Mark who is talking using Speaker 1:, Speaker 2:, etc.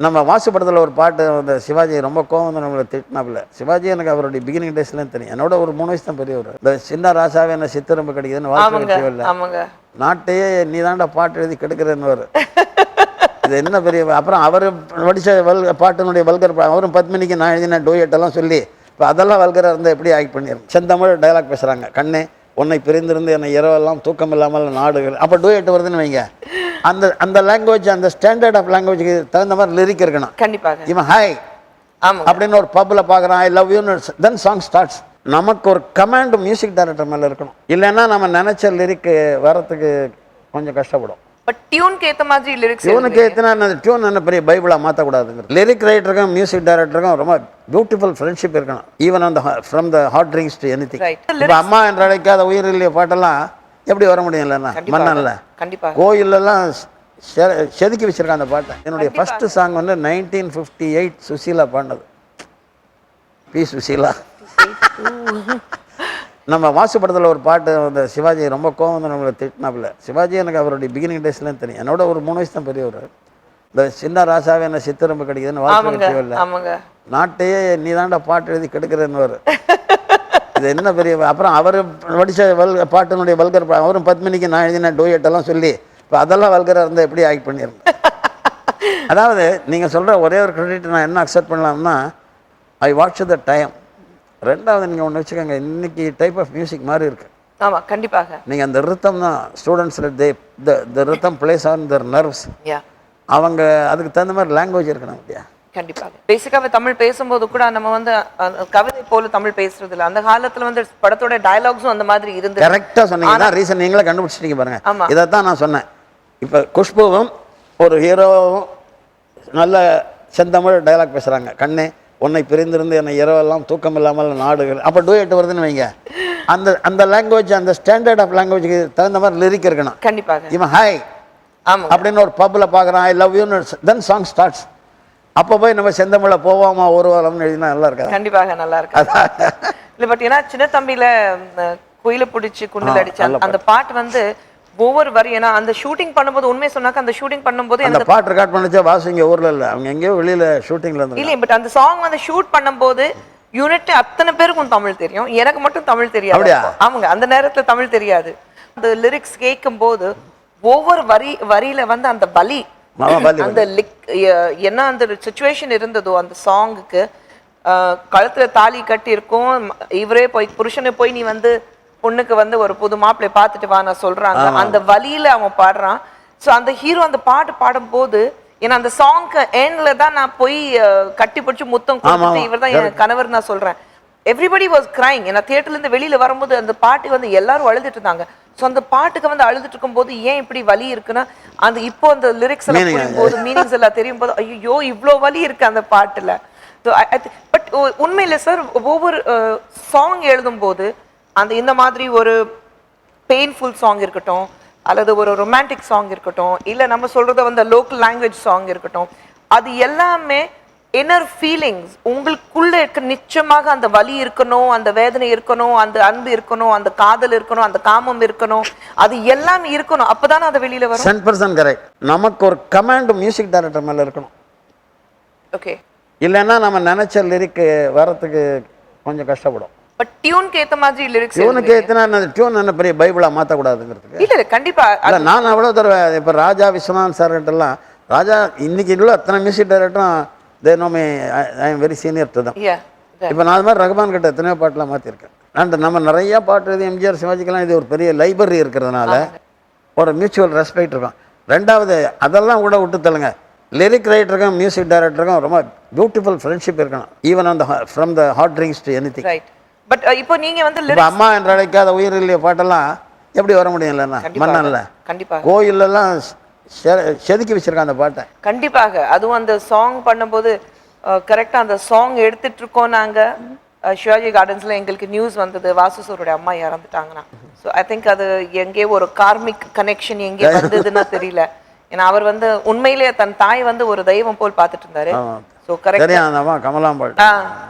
Speaker 1: நம்ம வாசு படத்தில் ஒரு பாட்டு அந்த சிவாஜி ரொம்ப கோவம் வந்து நம்மளை திட்டினாப்புல. சிவாஜி எனக்கு அவருடைய பிகினிங் டேஸ்லாம் தெரியும். என்னோட ஒரு 3 வயசு தான் பெரியவர். இந்த சின்ன ராசாவே என்ன சித்திரம்பு கிடைக்குதுன்னு வாழ்க்கை இல்லை, நாட்டையே நீ தாண்டா பாட்டு எழுதி கெடுக்கிறேன்னு. இது என்ன பெரிய அப்புறம் அவர் படித்த பாட்டினுடைய வல்கர் அவரும் பத்மினிக்கு நான் எழுதின டூயட்டெல்லாம் சொல்லி இப்போ அதெல்லாம் வல்கராக இருந்தால் எப்படி ஆக்ட் பண்ணிடுறேன். செந்தமிழ் டைலாக் பேசுகிறாங்க. கண்ணே உன்னை பிரிந்திருந்து என்னை இரவெல்லாம் தூக்கம் இல்லாமல் நாடுகள், அப்போ டூயட் வருதுன்னு வைங்க. அந்த அந்த லாங்குவேஜ், அந்த ஸ்டாண்டர்ட் ஆஃப் லாங்குவேஜுக்கு தகுந்த மாதிரி லிரிக் இருக்கணும்.
Speaker 2: கண்டிப்பாக
Speaker 1: இவன் ஹாய் அப்படின்னு ஒரு பப்பில் பார்க்குறான், ஐ லவ் யூன்னு, தென் சாங் ஸ்டார்ட்ஸ். நமக்கு ஒரு கமாண்ட் மியூசிக் டைரக்டர் மேலே இருக்கணும். இல்லைன்னா நம்ம நினச்ச லிரிக்கு வரத்துக்கு கொஞ்சம் கஷ்டப்படும்.
Speaker 2: பட் டியூனுக்கு ஏற்ற மாதிரி லிரிக்ஸ்,
Speaker 1: டியூனுக்கு ஏற்றினா டியூன் என்ன பெரிய பைபிளாக மாற்றக்கூடாதுங்க. லிரிக் ரைட்டருக்கும் மியூசிக் டைரக்டருக்கும் ரொம்ப பியூட்டிஃபுல் ஃப்ரெண்ட்ஷிப் இருக்கணும். ஈவன் அந்த from the hard drinks to any thing. இப்போ அம்மா என்று அழைக்காத உயிர் இல்லைய பாட்டெல்லாம் எப்படி வர முடியும் இல்லைன்னா மன்னன்ல கோயிலெல்லாம் செதுக்கி வச்சிருக்கான் அந்த பாட்டை. என்னுடைய ஃபர்ஸ்ட் சாங் வந்து 1958 சுசீலா பாடினது. பி சுசீலா. நம்ம வாசு படத்தில் ஒரு பாட்டு அந்த சிவாஜி ரொம்ப கோவம் வந்து நம்மளை திட்டினாப்புல. சிவாஜி எனக்கு அவருடைய பிகினிங் டேஸ்லாம் தெரியும். என்னோட ஒரு 3 வயசு தான் பெரியவர். இந்த சின்ன ராசாவே என்ன சித்திரம்பு கிடைக்குதுன்னு வாழ்க்கை இல்லை, நாட்டையே நீ தாண்டா பாட்டு எழுதி கெடுக்கிறேன்னு. இது என்ன பெரிய அப்புறம் அவர் படித்த பாட்டினுடைய வல்கர் அவரும் பத்மினிக்கு நான் எழுதின டூயட்டெல்லாம் சொல்லி இப்போ அதெல்லாம் வல்கராக இருந்தால் எப்படி ஆக்ட் பண்ணிடுறேன். அதாவது நீங்கள் சொல்கிற ஒரே ஒரு கிரெடிட் நான் என்ன அக்செப்ட் பண்ணலாம்னா, ஐ வாட்ச் த டைம். ரெண்டாவது நீங்கள் ஒன்று வச்சுக்கோங்க, இன்னைக்கு டைப் ஆஃப் மியூசிக் மாதிரி இருக்கு.
Speaker 2: ஆமாம், கண்டிப்பாக.
Speaker 1: நீங்கள் அந்த ரித்தம் தான் ஸ்டூடெண்ட்ஸில் த ரித்தம் பிளேஸ் ஆன் தர் நர்வ்ஸ். அவங்க அதுக்கு தகுந்த மாதிரி லாங்குவேஜ் இருக்கணும் இல்லையா.
Speaker 2: கண்டிப்பாக. பேசிக்காக தமிழ் பேசும்போது கூட நம்ம வந்து கவிதை போல தமிழ் பேசுறது இல்லை. அந்த காலத்தில் வந்து படத்தோட டயலாக்ஸும் அந்த மாதிரி இருந்து
Speaker 1: கரெக்டாக சொன்னீங்கன்னா ரீசன் நீங்களே கண்டுபிடிச்சிட்டீங்க பாருங்க. இதைத்தான் நான் சொன்னேன். இப்போ குஷ்புவும் ஒரு ஹீரோவும் நல்ல செந்தமிழ் டைலாக் பேசுகிறாங்க. கண்ணே உன்னை பிரிந்திருந்து என்னை இரவெல்லாம் தூக்கம் இல்லாமல் நாடுகள், அப்போ டூயட் வருதுன்னு வைங்க. அந்த அந்த லாங்குவேஜ், அந்த ஸ்டாண்டர்ட் ஆஃப் லாங்குவேஜுக்கு தகுந்த மாதிரி லிரிக் இருக்கணும்.
Speaker 2: கண்டிப்பாக.
Speaker 1: இவன் ஹாய் அப்படின்னு ஒரு பப்பில் பார்க்குறான், ஐ லவ் யூன்னு, தென் சாங் ஸ்டார்ட்ஸ். அப்போ போய் நம்ம செந்தமிழ போவாமா ஒரு வாரம்னு எழுதினா நல்லா இருக்கா?
Speaker 2: கண்டிப்பாக நல்லா இருக்கு. இல்லை பட் ஏன்னா சின்ன தம்பியில குயில பிடிச்சி குண்டில் அடிச்சு அந்த பாட்டு வந்து ஒவ்வொரு வரி, ஏன்னா அந்த ஷூட்டிங் பண்ணும்போது உண்மையை சொன்னாக்க அந்த ஷூட்டிங் பண்ணும்போது அந்த
Speaker 1: பாட்டு ரெக்கார்ட் பண்ணிச்சா வாசு இங்கே ஊரில் இல்லை, அவங்க எங்கேயோ வெளியில் ஷூட்டிங்கில் இருந்து
Speaker 2: இல்லை. பட் அந்த சாங் வந்து ஷூட் பண்ணும்போது யூனிட் அத்தனை பேருக்கும் தமிழ் தெரியும், எனக்கு மட்டும் தமிழ் தெரியாது. அவங்க அந்த நேரத்தில் தமிழ் தெரியாது. அந்த லிரிக்ஸ் கேட்கும் போது ஒவ்வொரு வரியில வந்து அந்த பலி, அந்த என்ன அந்த சிச்சுவேஷன் இருந்ததோ அந்த சாங்குக்கு, கழுத்துல தாலி கட்டி இருக்கும், இவரே போய் புருஷனை போய் நீ வந்து பொண்ணுக்கு வந்து ஒரு புது மாப்பிள்ளை பார்த்துட்டு வா நான் சொல்றாங்க, அந்த வழியில அவன் பாடுறான். ஸோ அந்த ஹீரோ அந்த பாட்டு பாடும் போது, ஏன்னா அந்த சாங்க்கு எண்ட்ல தான் நான் போய் கட்டி பிடிச்சி முத்தம் கொடுத்துட்டு இவர் தான் என் கணவர் நான் சொல்றேன். Everybody was crying. ஏன்னா தியேட்டர்ல இருந்து வெளியில வரும்போது அந்த பாட்டு வந்து எல்லாரும் அழுதுட்டு இருந்தாங்க. ஸோ அந்த பாட்டுக்கு வந்து அழுதுட்டு இருக்கும் போது ஏன் இப்படி வலி இருக்குன்னா, அந்த இப்போ அந்த லிரிக்ஸ் எல்லாம் புரியும் போது, மீனிங்ஸ் எல்லாம் தெரியும் போது, ஐயோ இவ்வளோ வலி இருக்கு அந்த பாட்டுல. பட் உண்மையில சார் ஒவ்வொரு சாங் எழுதும் போது அந்த இந்த மாதிரி ஒரு பெயின்ஃபுல் சாங் இருக்கட்டும், அல்லது ஒரு ரொமான்டிக் சாங் இருக்கட்டும், இல்லை நம்ம சொல்றத வந்து லோக்கல் லாங்குவேஜ் சாங் இருக்கட்டும், அது எல்லாமே இன்னர் ஃபீலிங்ஸ் உங்களுக்குள்ள இருக்க. நிச்சயமாக அந்த வலி இருக்கணும், அந்த வேதனை இருக்கணும், அந்த அன்பு இருக்கணும், அந்த காதல் இருக்கணும், அந்த காமம் இருக்கணும், அது எல்லாம் இருக்கணும். அப்பதானே அது வெளியில வரும்.
Speaker 1: 100% கரெக்ட். நமக்கு ஒரு கமாண்ட் மியூசிக் டைரக்டர் மேல இருக்கணும்.
Speaker 2: ஓகே.
Speaker 1: இல்லைன்னா நம்ம நினைச்ச லிரிக் வரத்துக்கு கொஞ்சம் கஷ்டப்படும்.
Speaker 2: பட் டியூனுக்கு ஏற்ற மாதிரி லிரிக்ஸ்,
Speaker 1: டியூனுக்கு ஏற்றினா டியூன் என்ன பெரிய பைபிளாக மாற்றக்கூடாதுங்கிறதுக்கு.
Speaker 2: இல்லை கண்டிப்பா.
Speaker 1: இல்லை நான் அவ்வளோ தடவை இப்போ ராஜா விஸ்வநாத் சார்கிட்டலாம், ராஜா இன்னைக்கு உள்ள அத்தனை மியூசிக் டைரக்டரும் they know me, I am very senior to them. இப்போ நான் அது மாதிரி ரகுமான் கிட்ட எத்தனையோ பாட்டெலாம் மாற்றிருக்கேன். அண்ட் நம்ம நிறையா பாட்டு இது எம்ஜிஆர் சிவாஜிக்கெல்லாம் இது ஒரு பெரிய லைப்ரரி இருக்கிறதுனால ஒரு மியூச்சுவல் ரெஸ்பெக்ட் இருக்கும். ரெண்டாவது அதெல்லாம் கூட விட்டு தள்ளுங்க, லிரிக் ரைட்டருக்கும் மியூசிக் டைரக்டருக்கும் ரொம்ப பியூட்டிஃபுல் ஃப்ரெண்ட்ஷிப் இருக்கணும். ஈவன் அந்த from the hard drinks to any thing.
Speaker 2: But இப்போ நீங்க வந்து
Speaker 1: அம்மா என்று அழைக்காத உயிர் இல்லைய பாட்டெல்லாம் எப்படி வர முடியும் இல்லைன்னா மன்னன்ல கோயிலெல்லாம் செதுக்கி வச்சிருக்கான் அந்த பாட்டை.
Speaker 2: கண்டிப்பாக. அதுவும் அந்த சாங் பண்ணும்போது கரெக்டா அந்த சாங் எடுத்துட்டு இருக்கோம் நாங்க. சிவாஜி கார்டன்ஸ்ல எங்களுக்கு நியூஸ் வந்தது, வாசு சாருடைய அம்மா இறந்துட்டாங்கன்னா. ஸோ ஐ திங்க் அது எங்கே ஒரு கார்மிக் கனெக்ஷன் எங்கே வந்ததுன்னா தெரியல. ஏன்னா அவர் வந்து உண்மையிலேயே தன் தாய் வந்து ஒரு தெய்வம் போல் பார்த்துட்டு இருந்தாரு. So correct
Speaker 1: Kamalambal